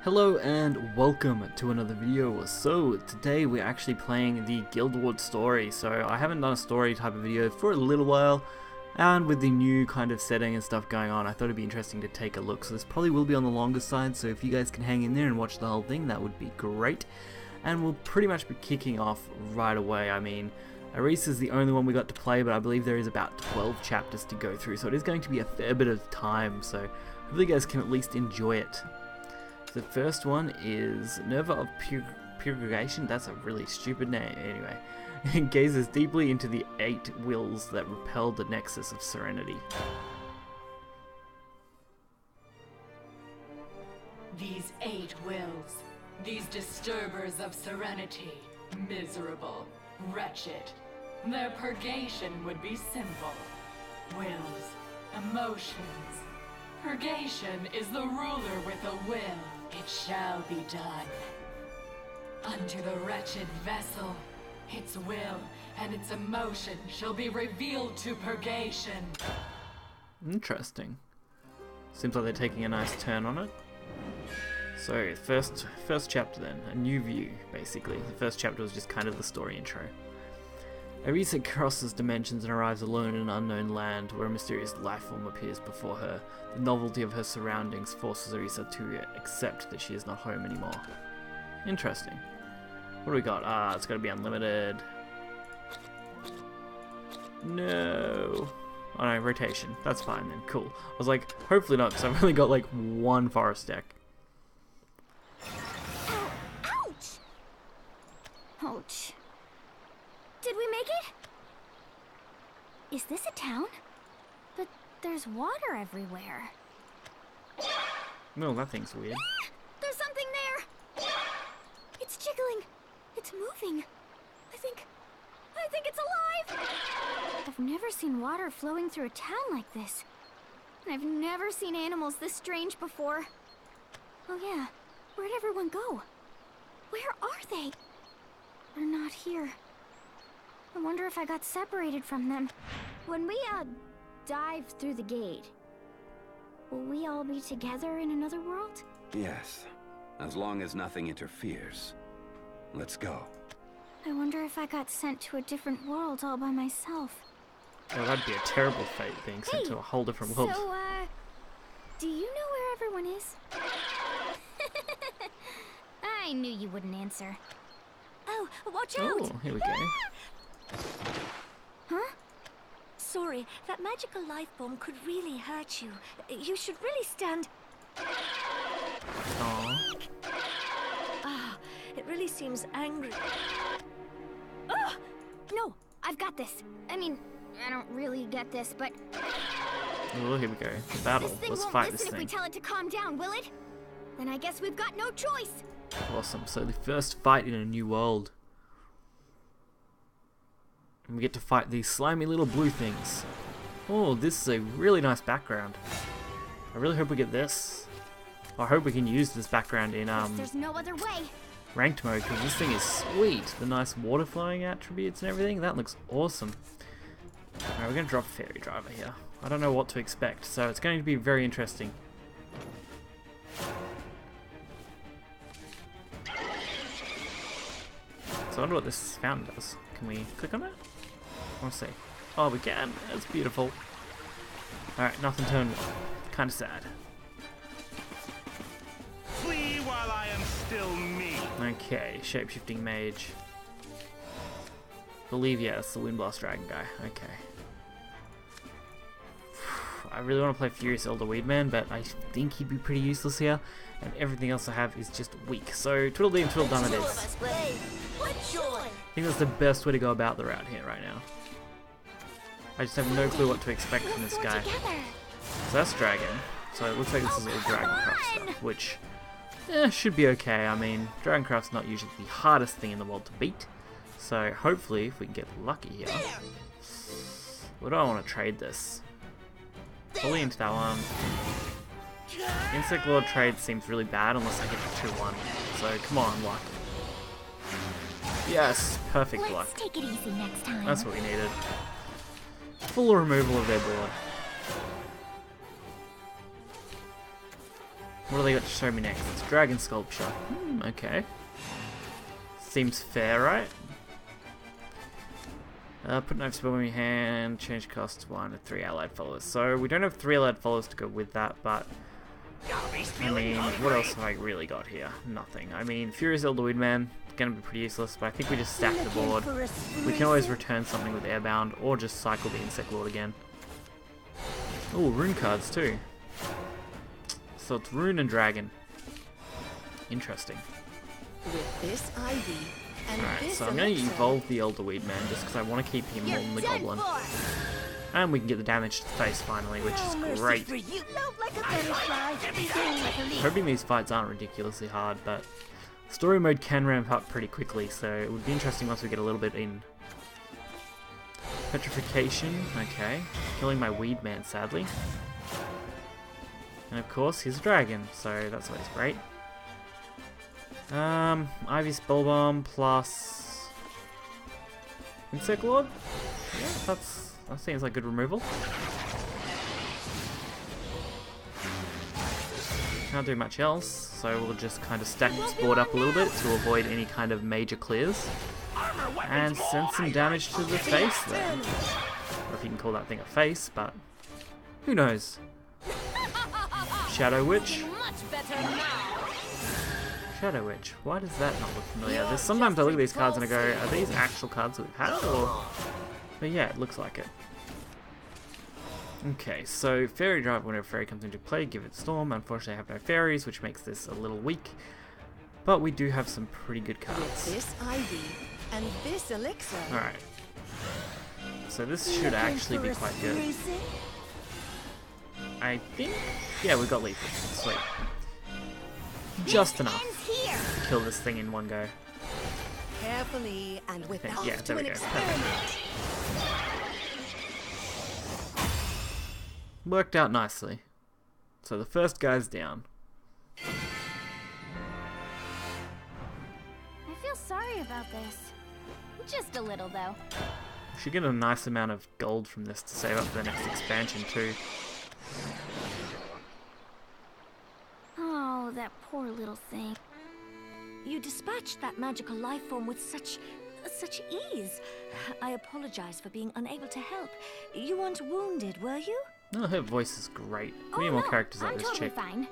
Hello and welcome to another video. So today we're actually playing the Guild Wars story. So I haven't done a story type of video for a little while, and with the new kind of setting and stuff going on, I thought it'd be interesting to take a look. So this probably will be on the longer side, so if you guys can hang in there and watch the whole thing, that would be great. And we'll pretty much be kicking off right away. I mean, Arisa is the only one we got to play, but I believe there is about 12 chapters to go through, so it is going to be a fair bit of time, so hopefully you guys can at least enjoy it. The first one is Nerva of Purification. That's a really stupid name. Anyway, it gazes deeply into the 8 wills that repel the nexus of serenity. These 8 wills, these disturbers of serenity, miserable, wretched. Their purgation would be simple. Wills, emotions. Purgation is the ruler with a will. It shall be done. Unto the wretched vessel, its will and its emotion shall be revealed to purgation. Interesting. Seems like they're taking a nice turn on it. So, first chapter then, a new view, basically. The first chapter was just kind of the story intro. Arisa crosses dimensions and arrives alone in an unknown land where a mysterious life form appears before her. The novelty of her surroundings forces Arisa to accept that she is not home anymore. Interesting. What do we got? Ah, it's got to be unlimited. No. Oh no, rotation. That's fine then. Cool. I was like, hopefully not, because I've only got like one forest deck. Ouch! Ouch. Did we make it? Is this a town? But there's water everywhere. Well, that thing's weird. There's something there! It's jiggling. It's moving. I think it's alive! I've never seen water flowing through a town like this. And I've never seen animals this strange before. Oh yeah, where'd everyone go? Where are they? They're not here. I wonder if I got separated from them. When we, dive through the gate, will we all be together in another world? Yes, as long as nothing interferes. Let's go. I wonder if I got sent to a different world all by myself. Oh, that'd be a terrible fate, being sent to a whole different world. So, do you know where everyone is? I knew you wouldn't answer. Oh, watch out! Oh, here we go. Huh? Sorry, that magical life bomb could really hurt you. You should really stand... Aww. Ah, it really seems angry. Oh! No, I've got this. I mean, I don't really get this, but... Oh, here we go. The battle. This thing Let's won't fight this listen if we thing. tell it to calm down, will it? Then I guess we've got no choice. Awesome. So the first fight in a new world. And we get to fight these slimy little blue things. Oh, this is a really nice background. I really hope we get this. I hope we can use this background in There's no other way. ranked mode, because this thing is sweet. The nice water flowing attributes and everything. That looks awesome. Alright, we're going to drop Fairy Driver here. I don't know what to expect, so it's going to be very interesting. So I wonder what this fountain does. Can we click on it? I want to see. Oh, we can. That's beautiful. Alright, nothing turn 1. Kind of sad. Flee while I am still me. Okay, shapeshifting mage. Believe, yeah, that's the Windblast Dragon guy. Okay. I really want to play Furious Elder Weedman, but I think he'd be pretty useless here. And everything else I have is just weak. So, Twiddledee and Tweedledum it is. I think that's the best way to go about the route here right now. I just have no clue what to expect from this guy. So that's Dragon. So it looks like this is all Dragoncraft stuff, which should be okay. I mean, Dragoncraft's not usually the hardest thing in the world to beat. So hopefully, if we can get lucky here. What do I want to trade this? Fully into that one. Insect Lord trade seems really bad unless I get to 2-1. So come on, luck. Yes, perfect luck. Let's take it easy next time. That's what we needed. Full removal of their board. What do they got to show me next? It's dragon sculpture. Okay. Seems fair, right? Put knife spell in your hand, change cost 1 to 3 allied followers. So we don't have 3 allied followers to go with that, but I mean, what else have I really got here? Nothing. I mean, Furious Elderweed Man, gonna be pretty useless, but I think we just stack the board. We can always return something with Airbound, or just cycle the Insect Lord again. Oh, rune cards too. So it's Rune and Dragon. Interesting. With this ivy and Alright, this so I'm going to elixir, evolve the Elderweed Man just because I want to keep him more than the Goblin. And we can get the damage to the face finally, which is great. Hoping these fights aren't ridiculously hard, but story mode can ramp up pretty quickly, so it would be interesting once we get a little bit in. Petrification, okay. Killing my Weed Man, sadly. And of course, he's a dragon, so that's always great. Ivy Spellbomb plus Insect Lord? Yeah, that seems like good removal. Can't do much else, so we'll just kind of stack this board up a little bit to avoid any kind of major clears. And send some damage to the face then. Or if you can call that thing a face, but who knows? Shadow Witch. Shadow Witch. Why does that not look familiar? There's sometimes I look at these cards and I go, are these actual cards that we've had? Or... But yeah, it looks like it. Okay, so Fairy Drive, whenever Fairy comes into play, give it Storm. Unfortunately I have no fairies, which makes this a little weak. But we do have some pretty good cards. With this ivy and this elixir. Alright. So this should actually be quite good. I think... Yeah, we've got lethal. Sweet. Just enough to kill this thing in one go. Carefully and without Yeah, there we go. Perfect. Worked out nicely. So the first guy's down. I feel sorry about this. Just a little, though. We should get a nice amount of gold from this to save up for the next expansion too. Oh, that poor little thing. You dispatched that magical life form with such ease. I apologize for being unable to help. You weren't wounded, were you? Oh, her voice is great. We need more characters like this chick. Fine.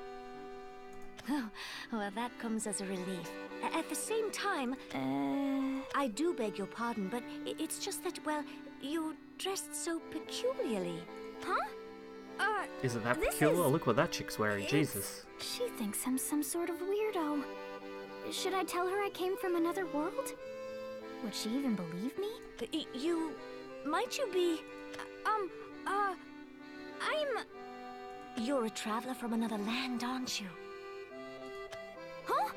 Oh, well, that comes as a relief. At the same time, I do beg your pardon, but it's just that, well, you dressed so peculiarly. Huh? Is it that peculiar? Look what that chick's wearing, Jesus. She thinks I'm some sort of weirdo. Should I tell her I came from another world? Would she even believe me? Might you be... I'm... You're a traveler from another land, aren't you? Huh?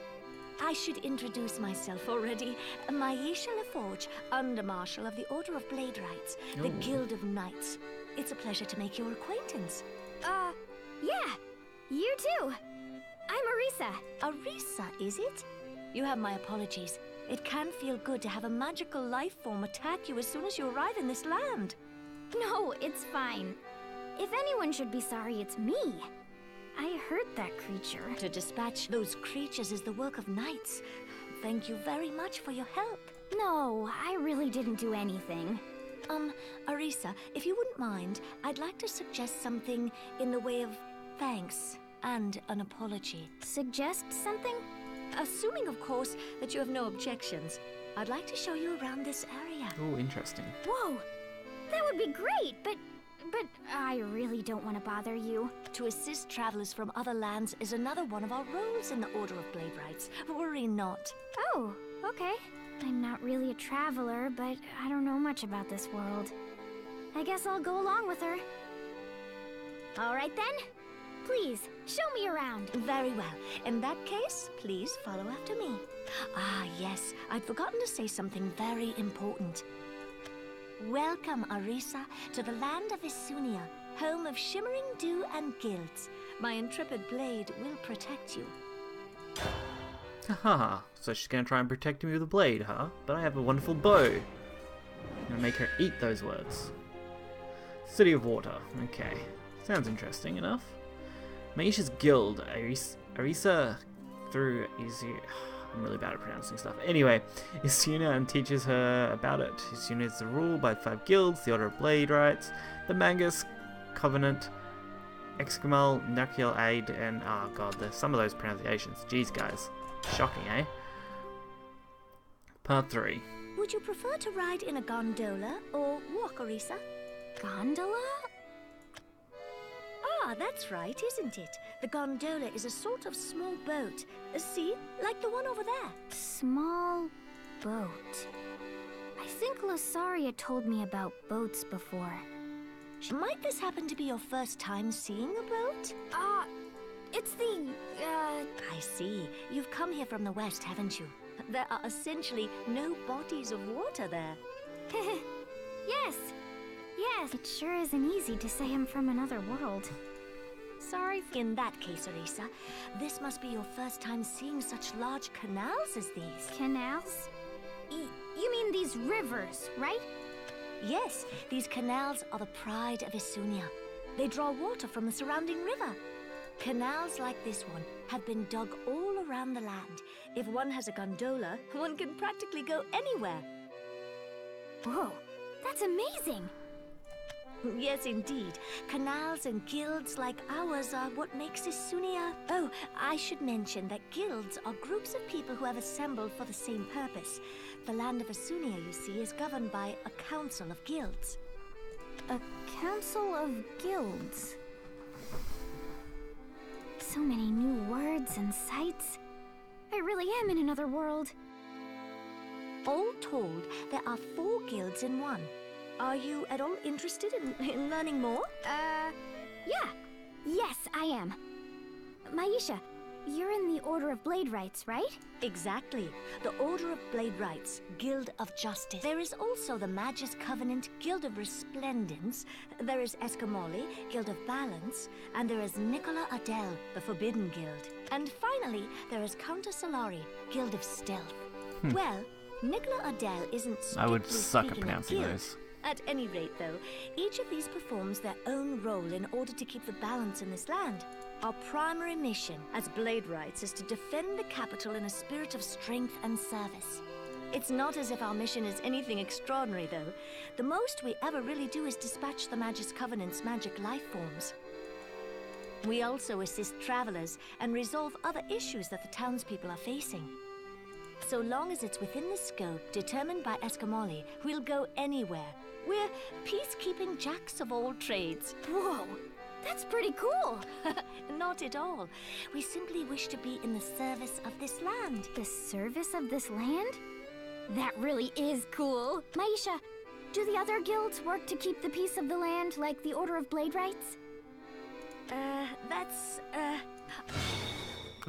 I should introduce myself already. Maisha LaForge, Under Marshal of the Order of Blade Rights, the Guild of Knights. It's a pleasure to make your acquaintance. Yeah, you too. I'm Arisa. Arisa, is it? You have my apologies. It can feel good to have a magical life form attack you as soon as you arrive in this land. No, it's fine. If anyone should be sorry, it's me. I hurt that creature. To dispatch those creatures is the work of knights. Thank you very much for your help. No, I really didn't do anything. Arisa, if you wouldn't mind, I'd like to suggest something in the way of thanks and an apology. Suggest something? Assuming, of course, that you have no objections, I'd like to show you around this area. Oh, interesting. Whoa, that would be great, but I really don't want to bother you. To assist travelers from other lands is another one of our roles in the Order of Blade Rights. Worry not. Oh, okay. I'm not really a traveler, but I don't know much about this world. I guess I'll go along with her. All right then. Please, show me around. Very well. In that case, please follow after me. Ah, yes. I'd forgotten to say something very important. Welcome, Arisa, to the land of Isunia, home of shimmering dew and guilds. My intrepid blade will protect you. Haha, so she's gonna try and protect me with a blade, huh? But I have a wonderful bow. I'm gonna make her eat those words. City of Water, okay. Sounds interesting enough. Maisha's guild, Arisa through Izu. I'm really bad at pronouncing stuff. Anyway, Isuna and teaches her about it. Isuna is ruled by 5 guilds, the Order of Blade Rights, the Mangus Covenant, Excamal, Nuclear Aid, and oh god, there's some of those pronunciations. Jeez, guys. Shocking, eh? Part 3. Would you prefer to ride in a gondola or walk, Arisa? Gondola? Ah, that's right, isn't it? The gondola is a sort of small boat. See, like the one over there. Small boat. I think Losaria told me about boats before. Might this happen to be your first time seeing a boat? It's the, I see. You've come here from the west, haven't you? There are essentially no bodies of water there. Yes. Yes. It sure isn't easy to say I'm from another world. Sorry. In that case, Arisa, this must be your first time seeing such large canals as these. Canals? You mean these rivers, right? Yes, these canals are the pride of Isunia. They draw water from the surrounding river. Canals like this one have been dug all around the land. If one has a gondola, one can practically go anywhere. Whoa, that's amazing! Yes, indeed. Canals and guilds like ours are what makes Isunia... Oh, I should mention that guilds are groups of people who have assembled for the same purpose. The land of Isunia, you see, is governed by a council of guilds. A council of guilds? So many new words and sights. I really am in another world. All told, there are 4 guilds in one. Are you at all interested in learning more? Yeah. Yes, I am. Maisha, you're in the Order of Blade Rights, right? Exactly. The Order of Blade Rights, Guild of Justice. There is also the Magus Covenant, Guild of Resplendence. There is Escamoli, Guild of Balance. And there is Nicola Adele, the Forbidden Guild. And finally, there is Countess Solari, Guild of Stealth. Well, Nicola Adele isn't I would strictly suck at speaking a pronouncing guild. those. At any rate, though, each of these performs their own role in order to keep the balance in this land. Our primary mission as Blade Rights is to defend the capital in a spirit of strength and service. It's not as if our mission is anything extraordinary, though. The most we ever really do is dispatch the Magus Covenant's magic life forms. We also assist travelers and resolve other issues that the townspeople are facing. So long as it's within the scope determined by Escamoli, we'll go anywhere. We're peacekeeping jacks of all trades. Whoa, that's pretty cool. Not at all. We simply wish to be in the service of this land. The service of this land? That really is cool. Maisha, do the other guilds work to keep the peace of the land like the Order of Blade Rights?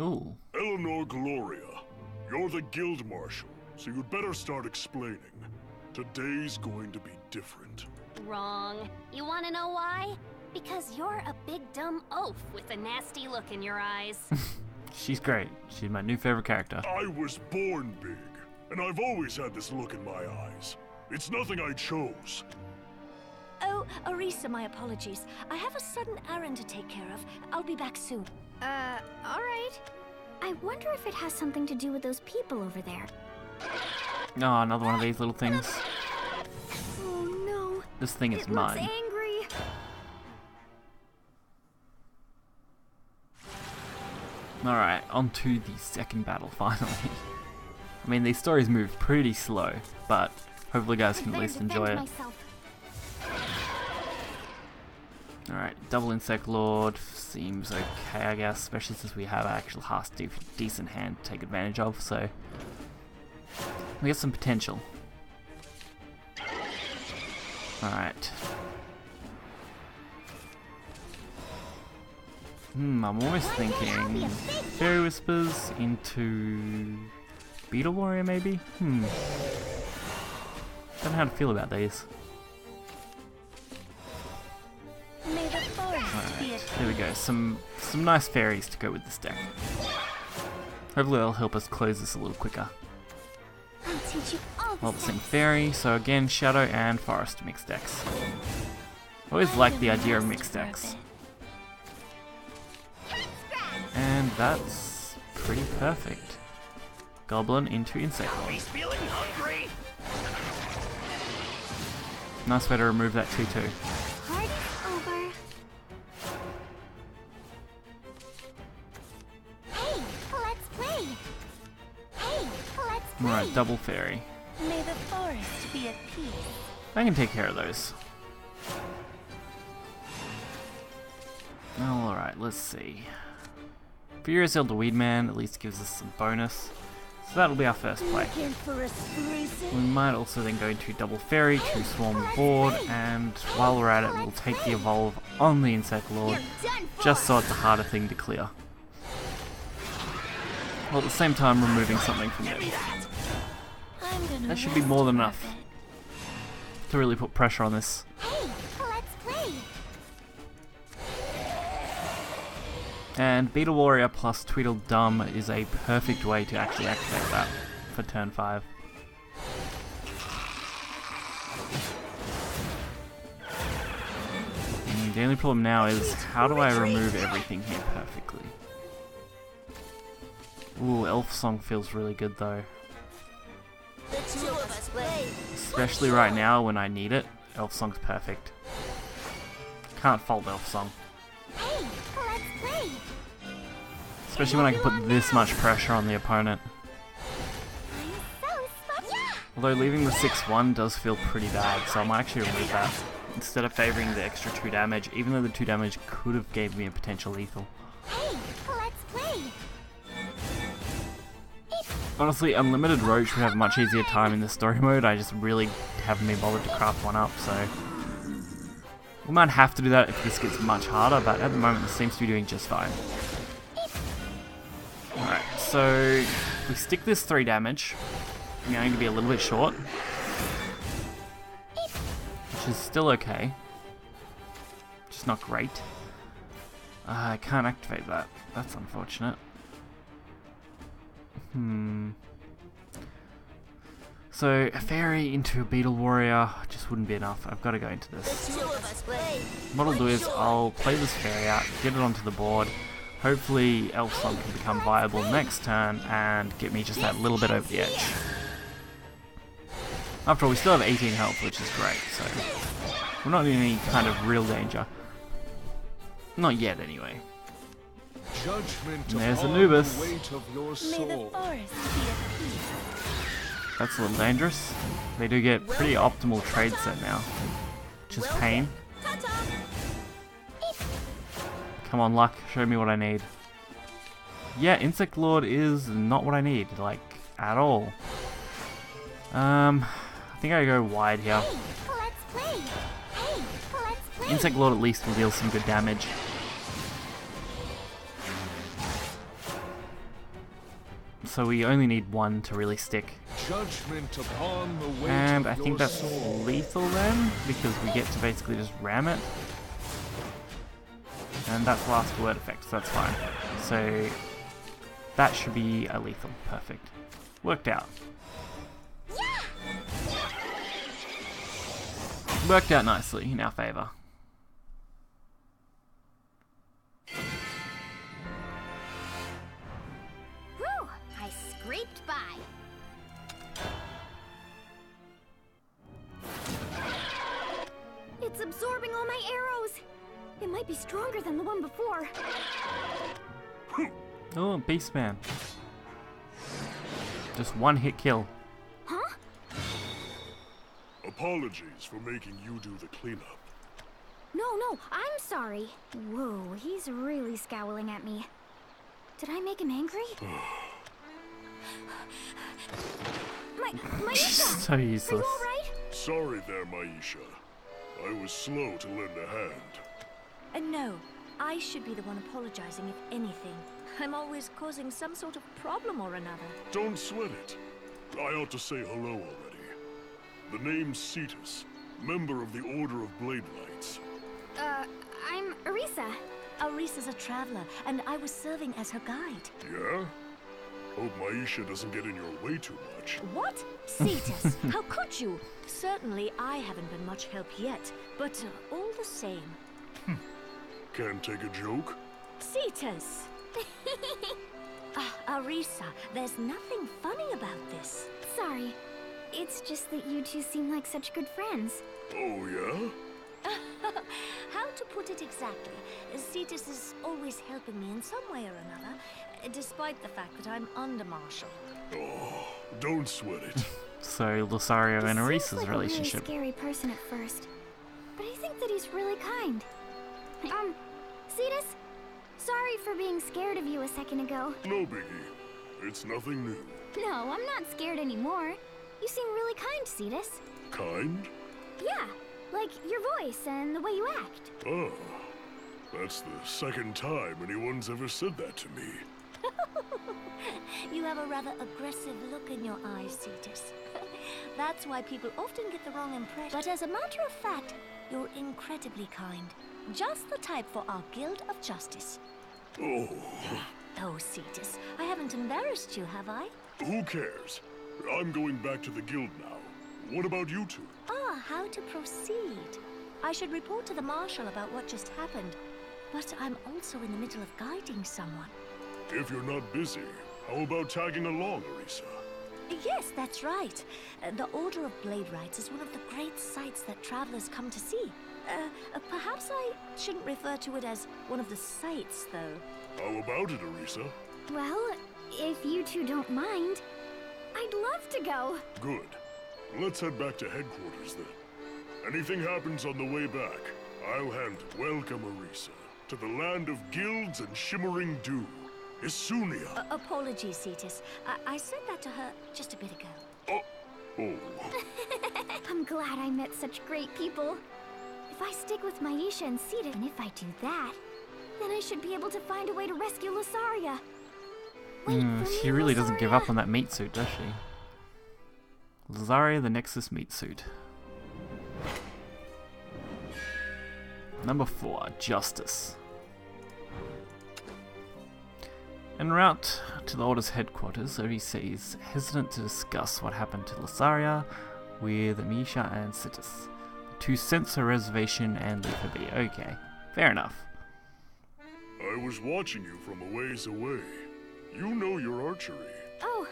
Ooh. Eleanor Gloria, you're the guild marshal, so you'd better start explaining. Today's going to be different. Wrong. You want to know why? Because you're a big dumb oaf with a nasty look in your eyes. She's great. She's my new favorite character. I was born big, and I've always had this look in my eyes. It's nothing I chose. Oh, Arisa, my apologies. I have a sudden errand to take care of. I'll be back soon. All right. I wonder if it has something to do with those people over there. Oh, another one of these little things. Oh no. This thing is It mine. looks angry. Alright, on to the second battle, finally. I mean, these stories move pretty slow, but hopefully you guys can at least enjoy it. Alright, double Insect Lord seems okay, I guess, especially since we have an actual decent hand to take advantage of, so we got some potential. Alright. I'm almost thinking Fairy Whispers into Beetle Warrior, maybe? Don't know how to feel about these. Alright, there we go. Some nice fairies to go with this deck. Hopefully they'll help us close this a little quicker. I'll teach you all Well, the same fairy, so again, Shadow and Forest mixed decks. Always like the idea of mixed decks. And that's pretty perfect. Goblin into Insect Lord. He's feeling hungry. Nice way to remove that 2-2. Party's over. Hey, let's play. Hey, let's play. Alright, double fairy. May the forest be at peace. I can take care of those. Alright, let's see. Furious Elder Weedman at least gives us some bonus. So that'll be our first play. We might also then go into double fairy to swarm the board, and while we're at it, we'll take the evolve on the Insect Lord, just so it's a harder thing to clear. While at the same time removing something from it. That should be more than enough to really put pressure on this. Hey, let's play. And Beetle Warrior plus Tweedledum is a perfect way to actually activate that for turn 5. And the only problem now is, how do I remove everything here perfectly? Ooh, Elf Song feels really good though. Especially right now when I need it. Elf Song's perfect. Can't fault Elf Song. Hey, let's play. Especially when I can put this much pressure on the opponent. Although leaving the 6-1 does feel pretty bad, so I might actually remove that. Instead of favouring the extra 2 damage, even though the 2 damage could have gave me a potential lethal. Hey, let's play. Honestly, Unlimited Roach would have a much easier time in the story mode. I just really haven't been bothered to craft one up, so... We might have to do that if this gets much harder, but at the moment it seems to be doing just fine. Alright, so if we stick this 3 damage, I'm going to be a little bit short. Which is still okay. Just not great. I can't activate that. That's unfortunate. So a fairy into a beetle warrior just wouldn't be enough. I've got to go into this. What I'll do is I'll play this fairy out, get it onto the board. Hopefully Elf Song can become viable next turn and get me just that little bit over the edge. After all, we still have 18 health, which is great, so we're not in any kind of real danger. Not yet, anyway. And there's Anubis. That's a little dangerous. They do get pretty optimal trade set now, which is pain. Come on, luck, show me what I need. Yeah, Insect Lord is not what I need, like, at all. I think I go wide here. Insect Lord at least will deal some good damage. So we only need one to really stick. And I think that's lethal then, because we get to basically just ram it. And that's last word effect, so that's fine. So that should be a lethal. Perfect. Worked out. Worked out nicely in our favour. Whew, I scraped by. It's absorbing all my arrows. It might be stronger than the one before. Oh, Beastman. Just one hit kill. Huh? Apologies for making you do the cleanup. No, I'm sorry. Whoa, he's really scowling at me. Did I make him angry? Maisha! So useless. Are you alright? Sorry there, Maisha. I was slow to lend a hand. No, I should be the one apologizing if anything. I'm always causing some sort of problem or another. Don't sweat it. I ought to say hello already. The name's Cetus, member of the Order of Blade Knights. I'm Arisa. Arisa's a traveler, and I was serving as her guide. Yeah? Hope Maisha doesn't get in your way too much. What? Cetus, how could you? Certainly I haven't been much help yet, but all the same. Can't take a joke? Cetus! Arisa, there's nothing funny about this. Sorry. It's just that you two seem like such good friends. Oh, yeah? How to put it exactly? Cetus is always helping me in some way or another, despite the fact that I'm under Marshal. Oh, don't sweat it. So, Lothario and He Arisa's seems like relationship. a really scary person at first, but I think that he's really kind. Cetus? Sorry for being scared of you a second ago. No biggie. It's nothing new. No, I'm not scared anymore. You seem really kind, Cetus. Kind? Yeah, like your voice and the way you act. Oh, that's the second time anyone's ever said that to me. You have a rather aggressive look in your eyes, Cetus. That's why people often get the wrong impression. But as a matter of fact, you're incredibly kind. Just the type for our Guild of Justice. Oh. Oh, Cetus, I haven't embarrassed you, have I? Who cares? I'm going back to the guild now. What about you two? Ah, how to proceed. I should report to the Marshal about what just happened. But I'm also in the middle of guiding someone. If you're not busy, how about tagging along, Arisa? Yes, that's right. The Order of Blade Rights is one of the great sights that travelers come to see. Perhaps I shouldn't refer to it as one of the sights, though. How about it, Arisa? Well, if you two don't mind, I'd love to go. Good. Let's head back to headquarters then. Anything happens on the way back, I'll handle. Welcome, Arisa, to the land of guilds and shimmering dew. Isunia. Apologies, Cetus. I said that to her just a bit ago. Oh. I'm glad I met such great people. If I stick with Maisha and Cetus, and if I do that, then I should be able to find a way to rescue Lotharia. Wait for me, She really doesn't give up Lotharia. on that meat suit, does she? Lotharia the Nexus meat suit. Number 4, Justice. En route to the Order's headquarters, Arisa is hesitant to discuss what happened to Lotharia with Misha and Cetus. The two sense her reservation and leave her be. Okay, fair enough. I was watching you from a ways away. You know your archery. Oh,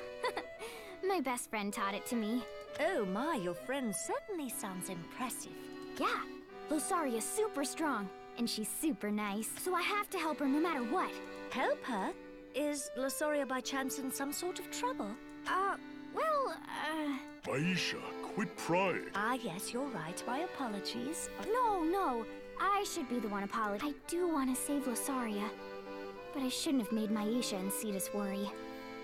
my best friend taught it to me. Oh my, your friend certainly sounds impressive. Yeah, Lotharia's super strong, and she's super nice, so I have to help her no matter what. Help her? Is Lotharia by chance in some sort of trouble? Maisha, quit prying. Ah, yes, you're right. My apologies. No, I should be the one apologizing. I do want to save Lotharia, but I shouldn't have made Maisha and Cetus worry.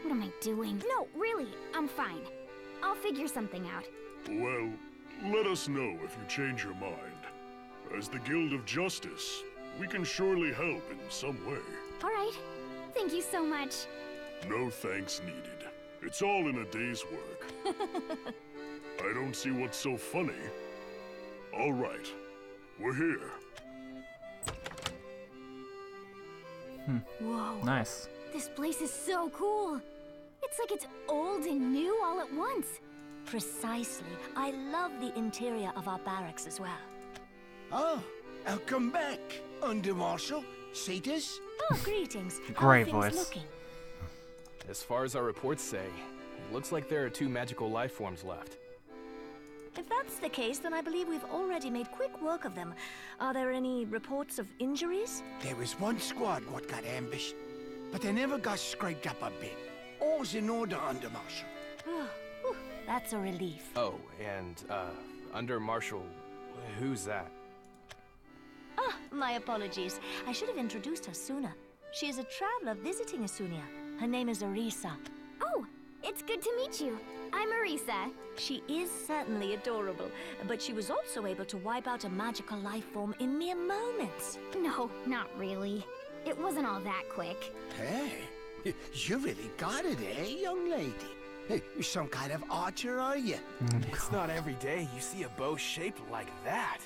What am I doing? No, really, I'm fine. I'll figure something out. Well, let us know if you change your mind. As the Guild of Justice, we can surely help in some way. All right, thank you so much. No thanks needed. It's all in a day's work. I don't see what's so funny. All right, we're here. Whoa. Nice. This place is so cool. It's like it's old and new all at once. Precisely. I love the interior of our barracks as well. Oh, welcome back, Under Marshal Cetus. Oh, greetings. Great How are things voice. looking? As far as our reports say, it looks like there are 2 magical life forms left. If that's the case, then I believe we've already made quick work of them. Are there any reports of injuries? There was one squad what got ambushed, but they never got scraped up a bit. All's in order, Under Marshal. Whew, that's a relief. Oh, and, Under Marshal, who's that? Ah, my apologies. I should have introduced her sooner. She is a traveler visiting Isunia. Her name is Arisa. Oh, it's good to meet you. I'm Arisa. She is certainly adorable, but she was also able to wipe out a magical life form in mere moments. No, not really. It wasn't all that quick. Hey, you really got it, eh, young lady? Hey, you're some kind of archer, are you? It's not every day you see a bow shaped like that.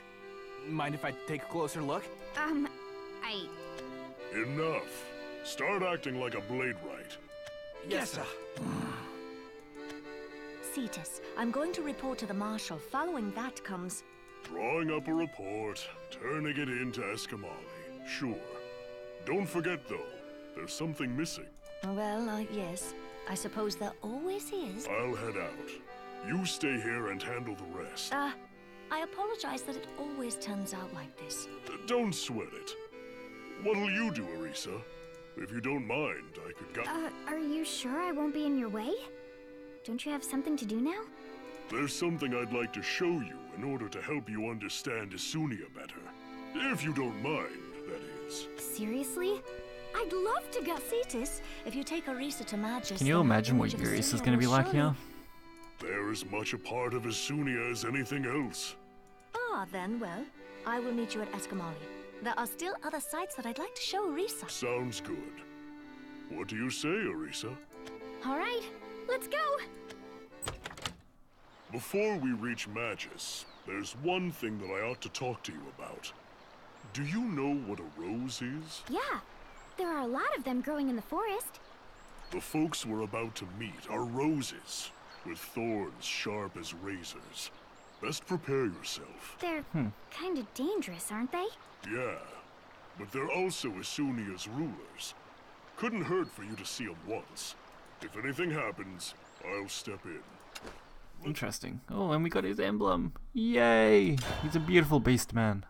Mind if I take a closer look? Enough. Start acting like a blade right. Yes, sir. Cetus, I'm going to report to the Marshal. Following that comes... Drawing up a report, turning it in to Escamali. Sure. Don't forget, though, There's something missing. Well, yes. I suppose there always is. I'll head out. You stay here and handle the rest. I apologize that it always turns out like this. Don't sweat it. What'll you do, Arisa? If you don't mind, I could go. Are you sure I won't be in your way? Don't you have something to do now? There's something I'd like to show you in order to help you understand Isunia better. If you don't mind, that is. Seriously? I'd love to go. Cetus, if you take Arisa to Magus... Can you imagine what Arisa's going to be like here? They're as much a part of Isunia as anything else. Then, well, I will meet you at Escamali. There are still other sites that I'd like to show Arisa. Sounds good. What do you say, Arisa? All right, let's go! Before we reach Magus, there's one thing that I ought to talk to you about. Do you know what a rose is? Yeah, there are a lot of them growing in the forest. The folks we're about to meet are roses, with thorns sharp as razors. Best prepare yourself. They're kind of dangerous, aren't they? Yeah, but they're also Isunia's rulers. Couldn't hurt for you to see them once. If anything happens, I'll step in. Interesting. Oh, and we got his emblem. Yay! He's a beautiful beast man.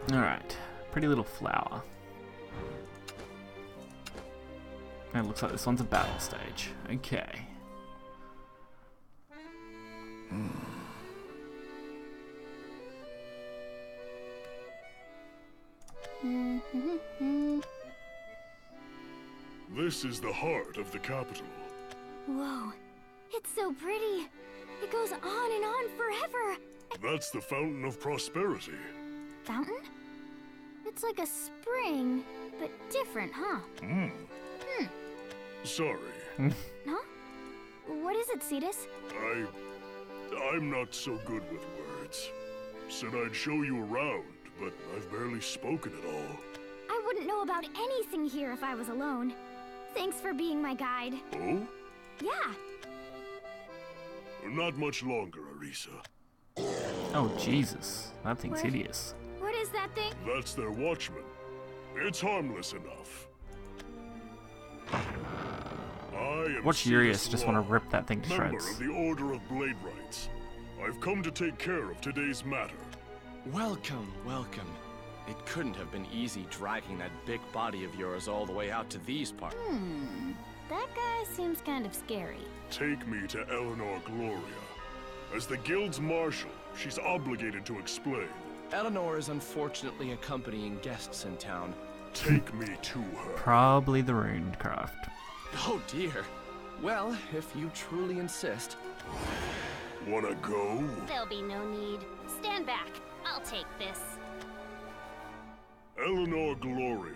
Alright. Pretty little flower. And it looks like this one's a battle stage. Okay. This is the heart of the capital. Whoa, it's so pretty. It goes on and on forever. That's the Fountain of Prosperity. Fountain? It's like a spring, but different, huh? Sorry. Huh? What is it, Cetus? I'm not so good with words. Said I'd show you around, but I've barely spoken at all. I wouldn't know about anything here if I was alone. Thanks for being my guide. Oh? Yeah. Not much longer, Arisa. Oh, Jesus. That thing's hideous. What is that thing? That's their watchman. It's harmless enough. Watch Urias just want to rip that thing to member shreds. of the Order of Blade Rights. I've come to take care of today's matter. Welcome, welcome. It couldn't have been easy dragging that big body of yours all the way out to these parts. That guy seems kind of scary. Take me to Eleanor Gloria. As the Guild's marshal, she's obligated to explain. Eleanor is unfortunately accompanying guests in town. Take me to her. Probably the Runecraft. Oh dear. Well, if you truly insist. Wanna go? There'll be no need. Stand back. I'll take this. Eleanor Gloria.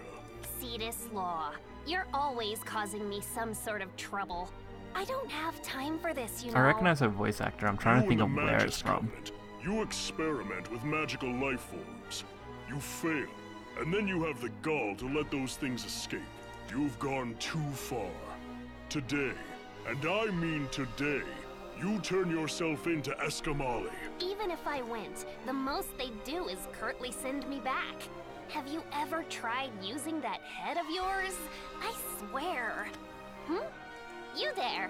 Cetus Law. You're always causing me some sort of trouble. I don't have time for this, you know. I recognize her voice actor. I'm trying to think of where Magus it's from. Covenant. You experiment with magical life forms. You fail, and then you have the gall to let those things escape. You've gone too far. Today, and I mean today, you turn yourself into Escamali. Even if I went, the most they'd do is curtly send me back. Have you ever tried using that head of yours? I swear. You there?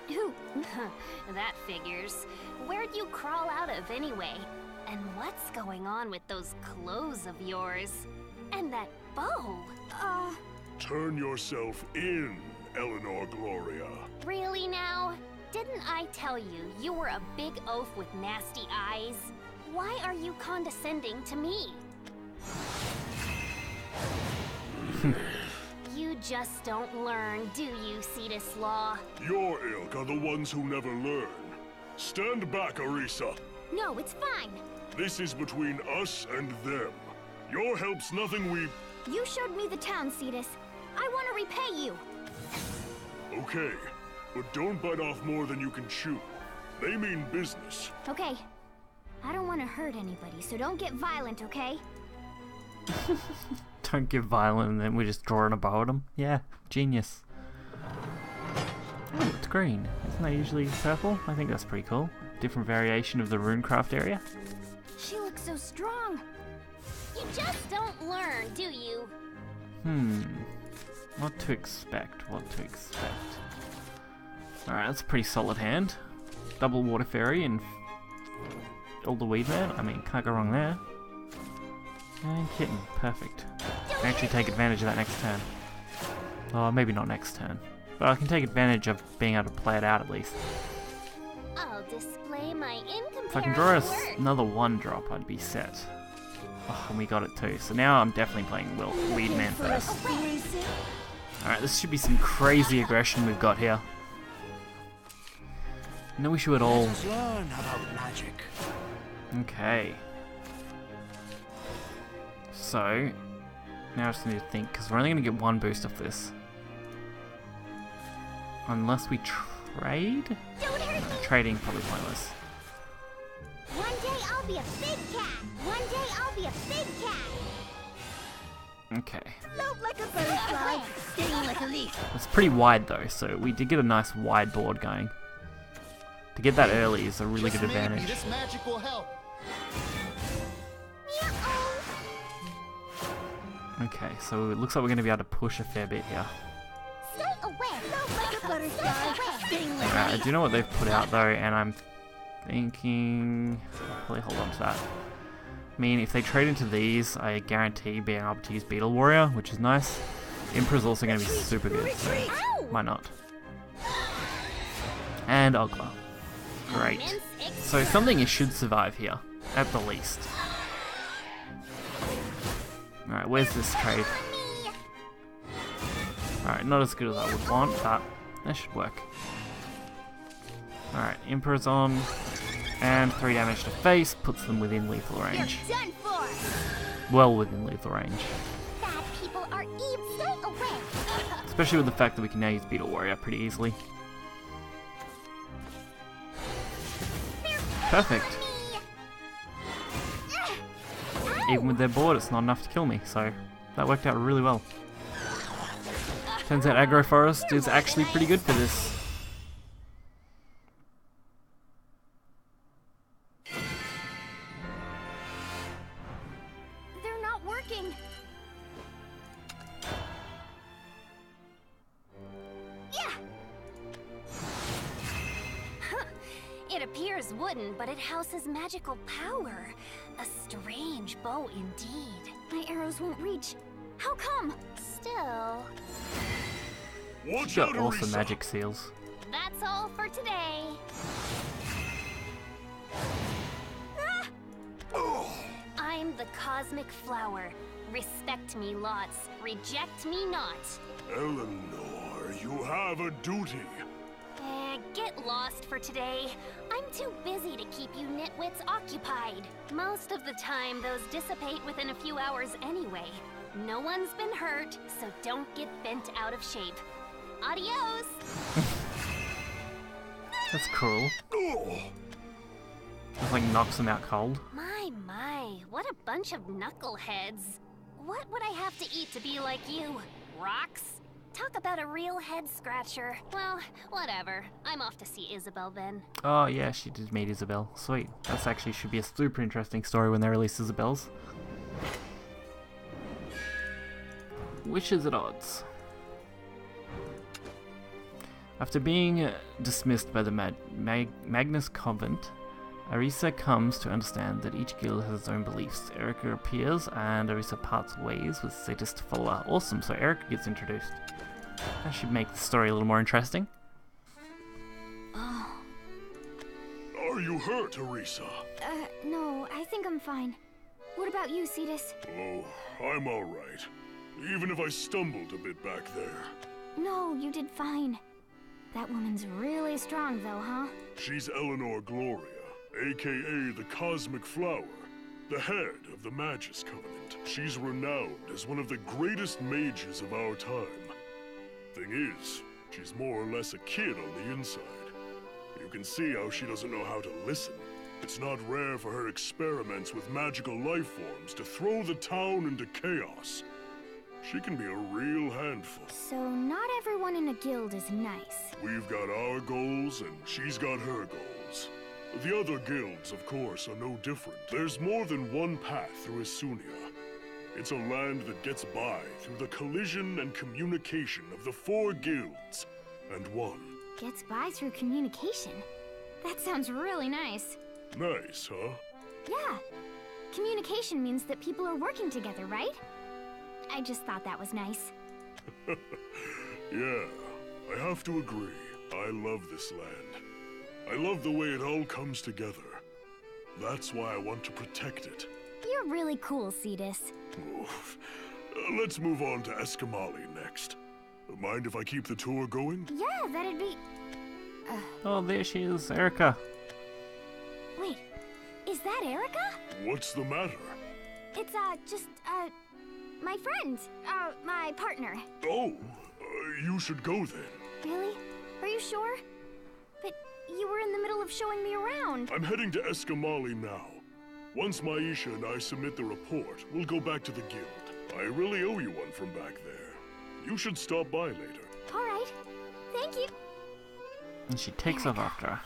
Who? That figures. Where'd you crawl out of anyway? And what's going on with those clothes of yours? And that bow? Turn yourself in, Eleanor Gloria. Really now? Didn't I tell you you were a big oaf with nasty eyes? Why are you condescending to me? You just don't learn, do you, Cetus Law? Your ilk are the ones who never learn. Stand back, Arisa. No, it's fine. This is between us and them. Your help's nothing we... You showed me the town, Cetus. I want to repay you. Okay, but don't bite off more than you can chew. They mean business. Okay. I don't want to hurt anybody, so don't get violent, okay? Don't get violent and then we just draw a bow at them. Yeah, genius. Oh, it's green. Isn't that usually purple? I think that's pretty cool. Different variation of the Runecraft area. She looks so strong. You just don't learn, do you? What to expect, what to expect. Alright, that's a pretty solid hand. Double Water Fairy and Elder Weedman. I mean, can't go wrong there. And Kitten, perfect. I can actually take advantage of that next turn. Oh, maybe not next turn. But I can take advantage of being able to play it out at least. I'll display my incomparable If I can draw work. another 1-drop, I'd be set. Oh, and we got it too. So now I'm definitely playing Weedman first. Alright, this should be some crazy aggression we've got here. No issue at all. Let us learn about magic. Okay. So, now I just need to think, because we're only going to get 1 boost off this. Unless we trade? Trading probably pointless. One day I'll be a big cat. One day I'll be a big cat. Okay. Float like a butterfly, sting like a leaf. It's pretty wide though, so we did get a nice wide board going. To get that early is a really good advantage. This magic will help. Okay, so it looks like we're going to be able to push a fair bit here. Stay away. Float like a butterfly, sting like a Alright, I leaf. do know what they've put out though, and I'm thinking... I'll probably hold on to that. I mean, if they trade into these, I guarantee being able to use Beetle Warrior, which is nice. Emperor's also going to be super good, so why not? And Ogla. Great. So something should survive here, at the least. Alright, where's this trade? Alright, not as good as I would want, but that should work. Alright, Emperor's on, and 3 damage to face, puts them within lethal range. You're done for. Well within lethal range. Bad people are evil. Stay away. Especially with the fact that we can now use Beetle Warrior pretty easily. Perfect. Even with their board, it's not enough to kill me, so that worked out really well. Turns out Aggro Forest is actually pretty good for this. They're not working. Yeah. It appears wooden, but it houses magical power. A strange bow indeed. My arrows won't reach. How come? Still, She's got awesome magic seals. that's all for today. I'm the Cosmic Flower. Respect me lots, reject me not. Eleanor, you have a duty. Get lost for today. I'm too busy to keep you nitwits occupied. Most of the time, those dissipate within a few hours anyway. No one's been hurt, so don't get bent out of shape. Adios! That's cruel. Just like knocks them out cold. My, what a bunch of knuckleheads. What would I have to eat to be like you? Rocks? Talk about a real head scratcher. Well, whatever. I'm off to see Isabel then. Oh yeah, she did meet Isabel. Sweet. That's actually should be a super interesting story when they release Isabel's. Wishes at odds. After being dismissed by the Magnus Convent, Arisa comes to understand that each guild has its own beliefs. Erica appears, and Arisa parts ways with sadist follower. Awesome, so Erica gets introduced. That should make the story a little more interesting. Oh. Are you hurt, Arisa? No, I think I'm fine. What about you, Cetus? Oh, I'm all right. Even if I stumbled a bit back there. No, you did fine. That woman's really strong, though, huh? She's Eleanor Gloria, aka the Cosmic Flower, the head of the Magus Covenant. She's renowned as one of the greatest mages of our time. Thing is, she's more or less a kid on the inside. You can see how she doesn't know how to listen. It's not rare for her experiments with magical life forms to throw the town into chaos. She can be a real handful. So not everyone in a guild is nice. We've got our goals, and she's got her goals. The other guilds, of course, are no different. There's more than one path through Isunia. It's a land that gets by through the collision and communication of the 4 guilds. And one. Gets by through communication? That sounds really nice. Nice, huh? Yeah. Communication means that people are working together, right? I just thought that was nice. Yeah, I have to agree. I love this land. I love the way it all comes together. That's why I want to protect it. You're really cool, Cetus. Oof. Let's move on to Eskamali next. Mind if I keep the tour going? Yeah, that'd be... Oh, there she is, Erica. Wait, is that Erica? What's the matter? It's, just, my friend. My partner. Oh, you should go then. Really? Are you sure? But you were in the middle of showing me around. I'm heading to Eskamali now. Once Maisha and I submit the report, we'll go back to the guild. I really owe you one from back there. You should stop by later. Alright. Thank you. And she takes off after her.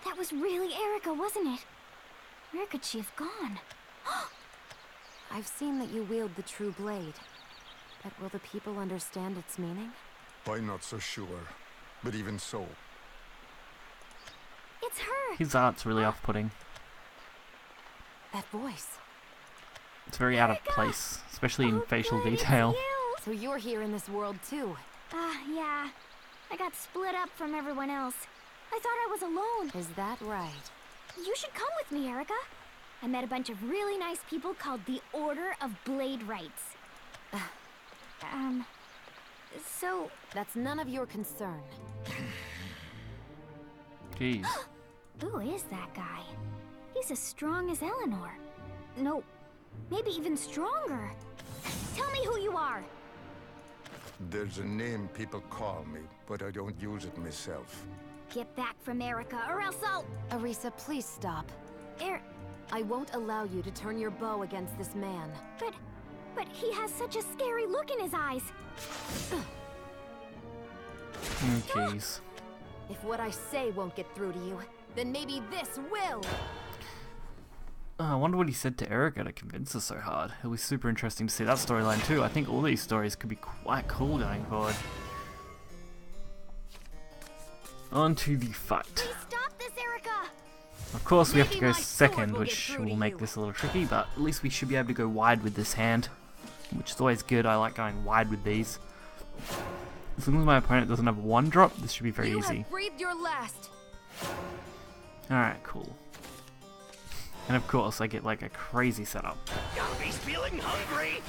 That was really Erica, wasn't it? Where could she have gone? I've seen that you wield the true blade. But will the people understand its meaning? I'm not so sure. But even so... It's her! His art's really off-putting. That voice. It's very out of place, especially in facial detail. So you're here in this world too? Yeah. I got split up from everyone else. I thought I was alone. Is that right? You should come with me, Erica. I met a bunch of really nice people called the Order of Blade Rights. So... That's none of your concern. Jeez. Who is that guy? He's as strong as Eleanor. No, maybe even stronger. Tell me who you are. There's a name people call me, but I don't use it myself. Get back from Erica, or else I'll... Arisa, please stop. I won't allow you to turn your bow against this man. But he has such a scary look in his eyes. Jeez. If what I say won't get through to you, then maybe this will! I wonder what he said to Erica to convince her so hard. It'll be super interesting to see that storyline too. I think all these stories could be quite cool going forward. On to the fight. Please stop this, Erica! Of course we have to go second, which will make this a little tricky, but at least we should be able to go wide with this hand, which is always good. I like going wide with these. As long as my opponent doesn't have one drop, this should be very easy. Have breathed your last. Alright, cool. And of course, I get like a crazy setup. Yami's feeling hungry.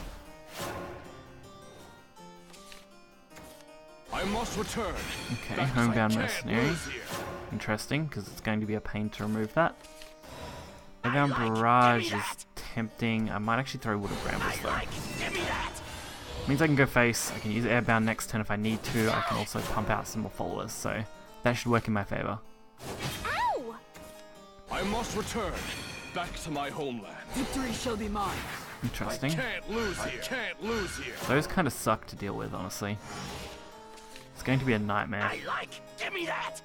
I must return. Okay, homebound mercenary. Interesting, because it's going to be a pain to remove that. Homebound barrage is tempting. I might actually throw Wooded Brambles though. Means I can go face. I can use airbound next turn if I need to. I can also pump out some more followers, so that should work in my favor. Ow! I must return back to my homeland. Victory shall be mine. Interesting. I can't lose here. I can't lose here. Those kind of suck to deal with, honestly. It's going to be a nightmare. Give me that.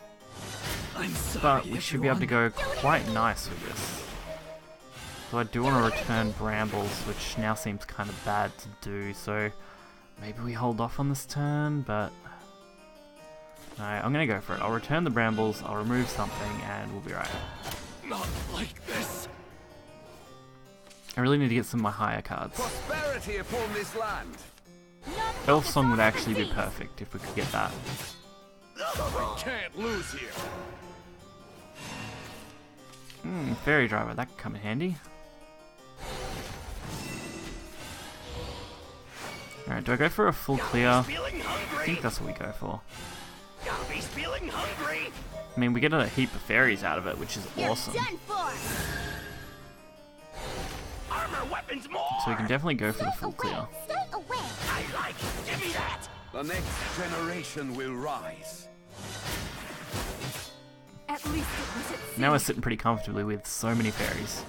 But we should be able to go quite nice with this. So I do want to return Brambles, which now seems kind of bad to do, so maybe we hold off on this turn, but... Alright, I'm going to go for it. I'll return the Brambles, I'll remove something, and we'll be right. Not like this. I really need to get some of my higher cards. Prosperity upon this land. Elf Song would actually be perfect if we could get that. I can't lose here. Fairy Driver, that could come in handy. Alright, do I go for a full clear? I think that's what we go for. Yami's feeling hungry. I mean, we get a heap of fairies out of it, which is awesome. Done for. Armor weapons more. So we can definitely go for the full clear. Stay away. Give me that. The next generation will rise. At least it was at Now we're sitting pretty comfortably with so many fairies.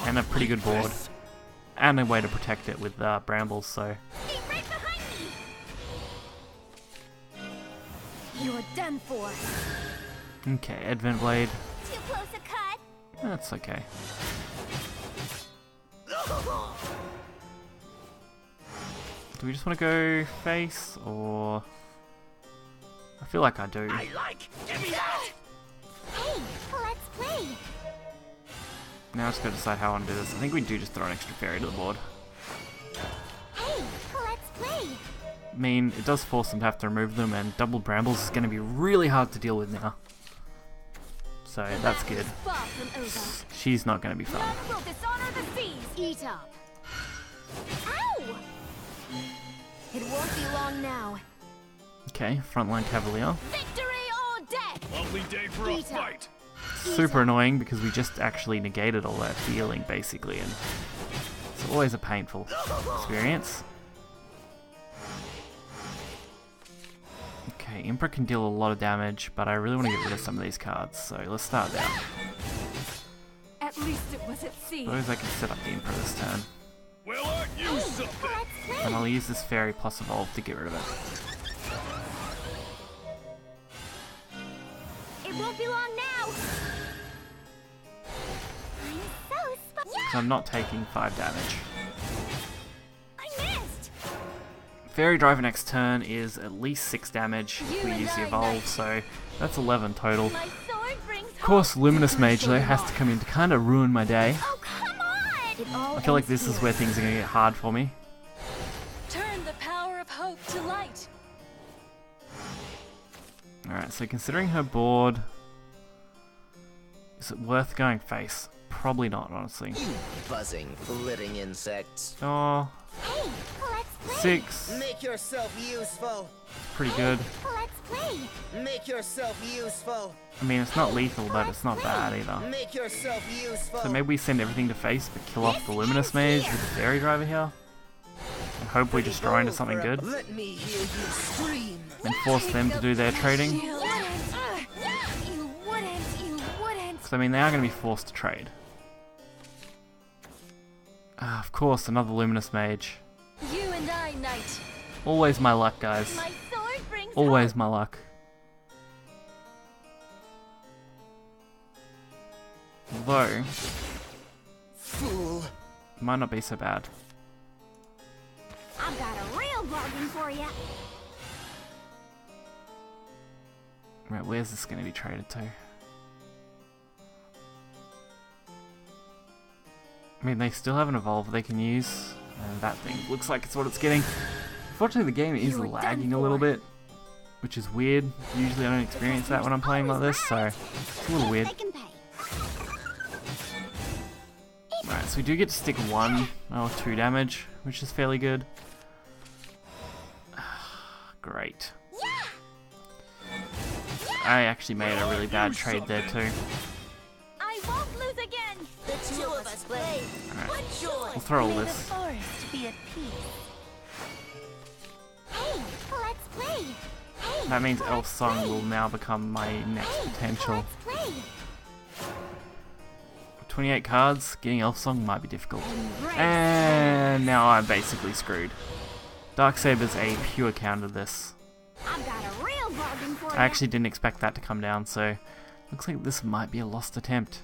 And a pretty good board. And a way to protect it with Brambles, so... Stay right behind me. You're done for. Okay, Advent Blade. Too close a cut. That's okay. Do we just want to go face, or... I feel like I do. I like. Give me that. Hey, let's play. Now I just gotta decide how I want to do this. I think we do just throw an extra fairy to the board. Hey, let's play. I mean, it does force them to have to remove them, and double brambles is going to be really hard to deal with now. So that's good. She's not going to be fun. None will dishonor the seas. Eat up. Ow! It won't be long now. Okay, frontline cavalier. Victory or death. Lovely day for a fight. Super annoying because we just actually negated all that feeling basically, and it's always a painful experience. Okay, Emperor can deal a lot of damage, but I really want to get rid of some of these cards, so let's start there. At least it was at sea. Suppose I can set up the Emperor this turn. Well, aren't you something? And I'll use this fairy plus evolve to get rid of it. It won't be long now. So I'm not taking 5 damage. I missed. Fairy Driver next turn is at least 6 damage if we use the evolve, so that's 11 total. Of course, Luminous Mage though has to come in to kind of ruin my day. Oh, come on. I feel like this is where things are going to get hard for me. Turn the power of hope to light. Alright, so considering her board, is it worth going face? Probably not, honestly. You buzzing, flitting insects. Oh, Hey, let's play. 6. Make yourself useful. Pretty good. Let's play. Make yourself useful. I mean, it's not lethal, but it's not bad either. Make yourself useful. So maybe we send everything to face, but kill off the Luminous Mage with the Fairy Driver here. And hope we just draw into something good. Let me hear you scream. And force them to do their trading. You wouldn't. Because, I mean, they are going to be forced to trade. Of course, another Luminous Mage. You and I, knight. Always my luck, guys. My sword brings Always my luck. Though, fool, might not be so bad. I've got a real bargain for you. Right, where's this going to be traded to? I mean, they still have an evolve they can use, and that thing looks like it's what it's getting. Unfortunately, the game is lagging a little bit, which is weird. Usually I don't experience that when I'm playing like this, so it's a little weird. Right, so we do get to stick 1 or 2 damage, which is fairly good. Great. I actually made a really bad trade there too. I won't lose again. The two of us play. Alright, Joy. we'll throw all May the this. forest be at peace. Hey, let's play. Hey, That means Elf Song will now become my next potential. let's play. 28 cards, getting Elf Song might be difficult. And now I'm basically screwed. Darksaber's a pure counter to this. I've got a real bargain for you. I actually didn't expect that to come down, so looks like this might be a lost attempt.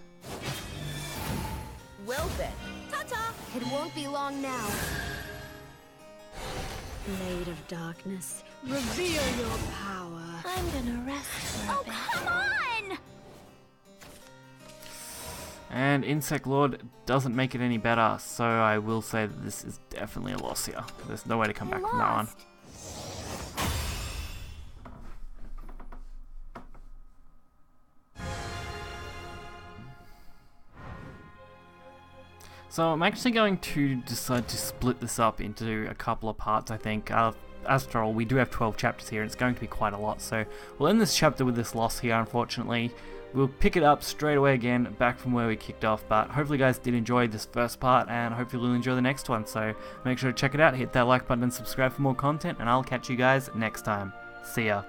Well then. Ta-ta. It won't be long now. Blade of Darkness, reveal your power. I'm gonna rest for a bit. Come on. And Insect Lord doesn't make it any better, so I will say that this is definitely a loss here. There's no way to come back from that one. So I'm actually going to decide to split this up into a couple of parts, I think. After all, we do have 12 chapters here, and it's going to be quite a lot, so we'll end this chapter with this loss here, unfortunately. We'll pick it up straight away again, back from where we kicked off, but hopefully you guys did enjoy this first part, and hopefully you'll enjoy the next one, so make sure to check it out, hit that like button and subscribe for more content, and I'll catch you guys next time. See ya.